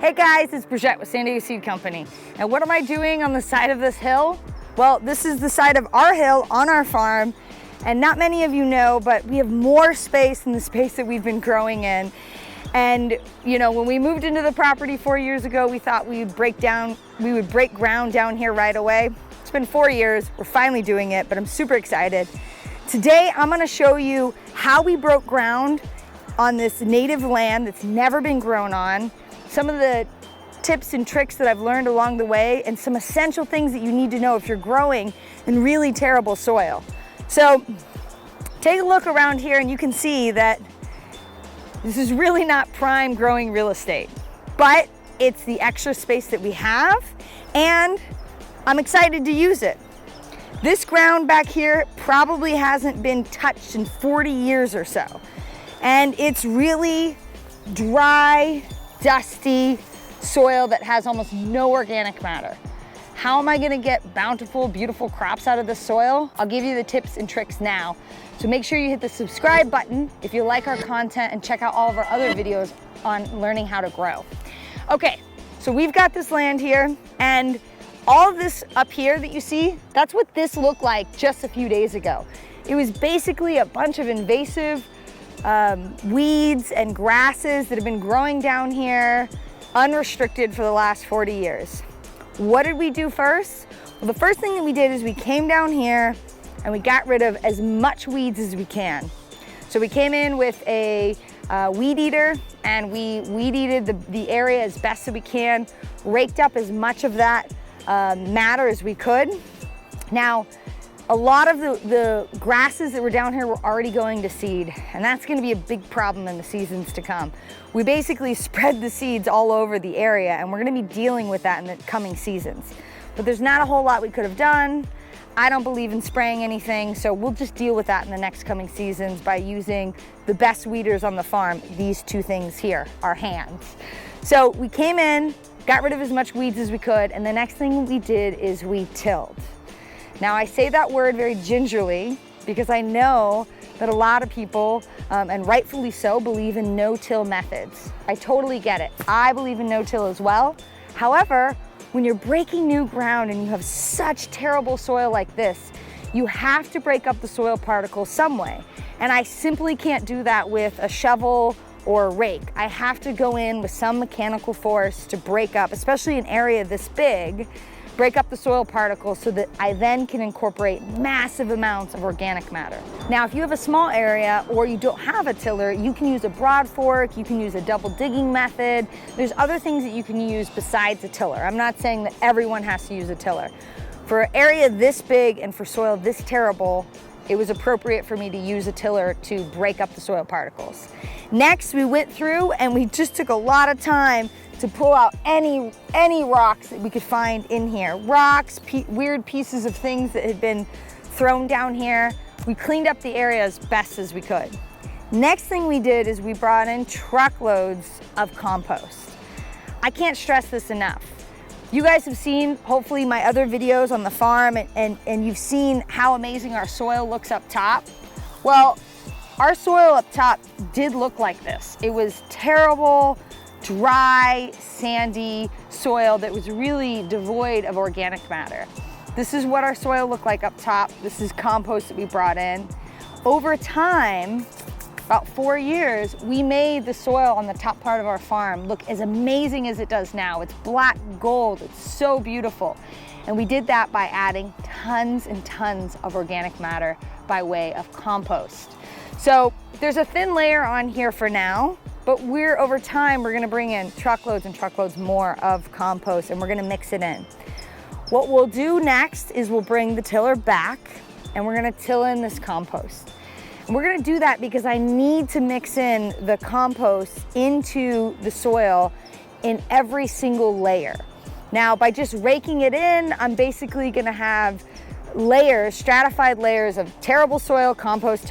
Hey guys, it's Brigitte with San Diego Seed Company. And what am I doing on the side of this hill? Well, this is the side of our hill on our farm. And not many of you know, but we have more space than the space that we've been growing in. And you know, when we moved into the property 4 years ago, we thought we would break ground down here right away. It's been 4 years, we're finally doing it, but I'm super excited. Today, I'm gonna show you how we broke ground on this native land that's never been grown on, some of the tips and tricks that I've learned along the way, and some essential things that you need to know if you're growing in really terrible soil. So take a look around here and you can see that this is really not prime growing real estate, but it's the extra space that we have and I'm excited to use it. This ground back here probably hasn't been touched in 40 years or so. And it's really dry, dusty soil that has almost no organic matter. How am I gonna get bountiful, beautiful crops out of this soil? I'll give you the tips and tricks now. So make sure you hit the subscribe button if you like our content and check out all of our other videos on learning how to grow. Okay, so we've got this land here and all of this up here that you see, that's what this looked like just a few days ago. It was basically a bunch of invasive weeds and grasses that have been growing down here unrestricted for the last 40 years. What did we do first? Well, the first thing that we did is we came down here and we got rid of as much weeds as we can. So we came in with a weed eater and we weed eated the area as best as we can, raked up as much of that matter as we could. Now, a lot of the grasses that were down here were already going to seed, and that's gonna be a big problem in the seasons to come. We basically spread the seeds all over the area, and we're gonna be dealing with that in the coming seasons. But there's not a whole lot we could have done. I don't believe in spraying anything, so we'll just deal with that in the next coming seasons by using the best weeders on the farm, these two things here, our hands. So we came in, got rid of as much weeds as we could, and the next thing we did is we tilled. Now I say that word very gingerly because I know that a lot of people, and rightfully so, believe in no-till methods. I totally get it. I believe in no-till as well. However, when you're breaking new ground and you have such terrible soil like this, you have to break up the soil particles some way. And I simply can't do that with a shovel or a rake. I have to go in with some mechanical force to break up, especially an area this big, break up the soil particles so that I then can incorporate massive amounts of organic matter. Now, if you have a small area or you don't have a tiller, you can use a broad fork, you can use a double digging method. There's other things that you can use besides a tiller. I'm not saying that everyone has to use a tiller. For an area this big and for soil this terrible, it was appropriate for me to use a tiller to break up the soil particles. Next, we went through and we just took a lot of time to pull out any rocks that we could find in here. Rocks, weird pieces of things that had been thrown down here. We cleaned up the area as best as we could. Next thing we did is we brought in truckloads of compost. I can't stress this enough. You guys have seen, hopefully, my other videos on the farm and you've seen how amazing our soil looks up top. Well, our soil up top did look like this. It was terrible, dry, sandy soil that was really devoid of organic matter. This is what our soil looked like up top. This is compost that we brought in. Over time, about 4 years, we made the soil on the top part of our farm look as amazing as it does now. It's black gold, it's so beautiful. And we did that by adding tons and tons of organic matter by way of compost. So there's a thin layer on here for now, but over time, we're gonna bring in truckloads and truckloads more of compost and we're gonna mix it in. What we'll do next is we'll bring the tiller back and we're gonna till in this compost. And we're gonna do that because I need to mix in the compost into the soil in every single layer. Now, by just raking it in, I'm basically gonna have layers, stratified layers of terrible soil compost,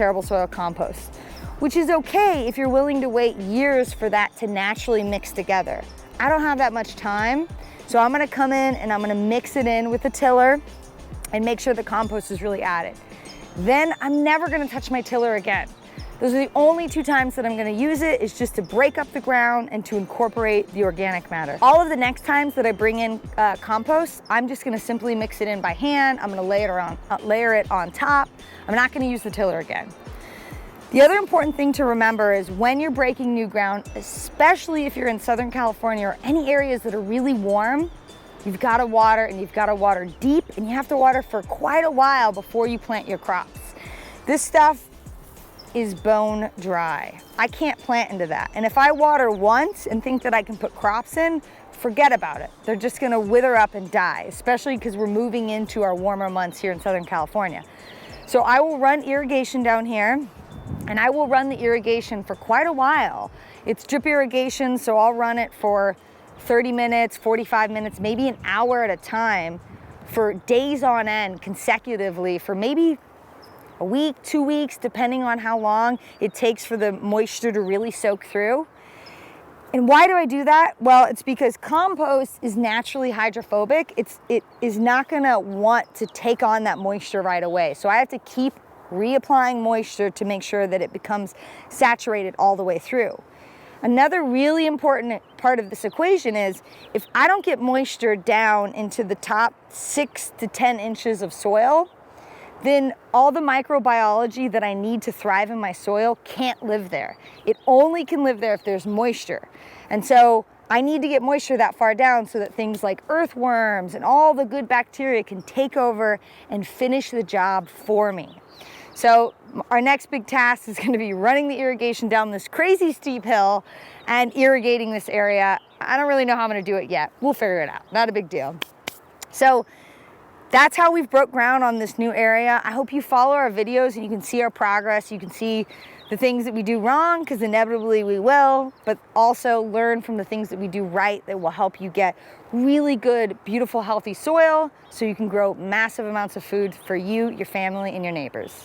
which is okay if you're willing to wait years for that to naturally mix together. I don't have that much time, so I'm gonna come in and I'm gonna mix it in with the tiller and make sure the compost is really added. Then I'm never gonna touch my tiller again. Those are the only 2 times that I'm gonna use it, is just to break up the ground and to incorporate the organic matter. All of the next times that I bring in compost, I'm just gonna simply mix it in by hand. I'm gonna layer it on top. I'm not gonna use the tiller again. The other important thing to remember is when you're breaking new ground, especially if you're in Southern California or any areas that are really warm, you've gotta water, and you've gotta water deep, and you have to water for quite a while before you plant your crops. This stuff is bone dry. I can't plant into that. And if I water once and think that I can put crops in, forget about it. They're just gonna wither up and die, especially because we're moving into our warmer months here in Southern California. So I will run irrigation down here, and I will run the irrigation for quite a while. It's drip irrigation, so I'll run it for 30 minutes, 45 minutes, maybe an hour at a time for days on end consecutively for maybe a week, 2 weeks, depending on how long it takes for the moisture to really soak through. And why do I do that? Well, it's because compost is naturally hydrophobic. It is not gonna want to take on that moisture right away. So I have to keep reapplying moisture to make sure that it becomes saturated all the way through. Another really important part of this equation is if I don't get moisture down into the top 6 to 10 inches of soil, then all the microbiology that I need to thrive in my soil can't live there. It only can live there if there's moisture. And so I need to get moisture that far down so that things like earthworms and all the good bacteria can take over and finish the job for me. So our next big task is going to be running the irrigation down this crazy steep hill and irrigating this area. I don't really know how I'm going to do it yet. We'll figure it out. Not a big deal. So that's how we've broke ground on this new area. I hope you follow our videos and you can see our progress. You can see the things that we do wrong, because inevitably we will, but also learn from the things that we do right that will help you get really good, beautiful, healthy soil so you can grow massive amounts of food for you, your family, and your neighbors.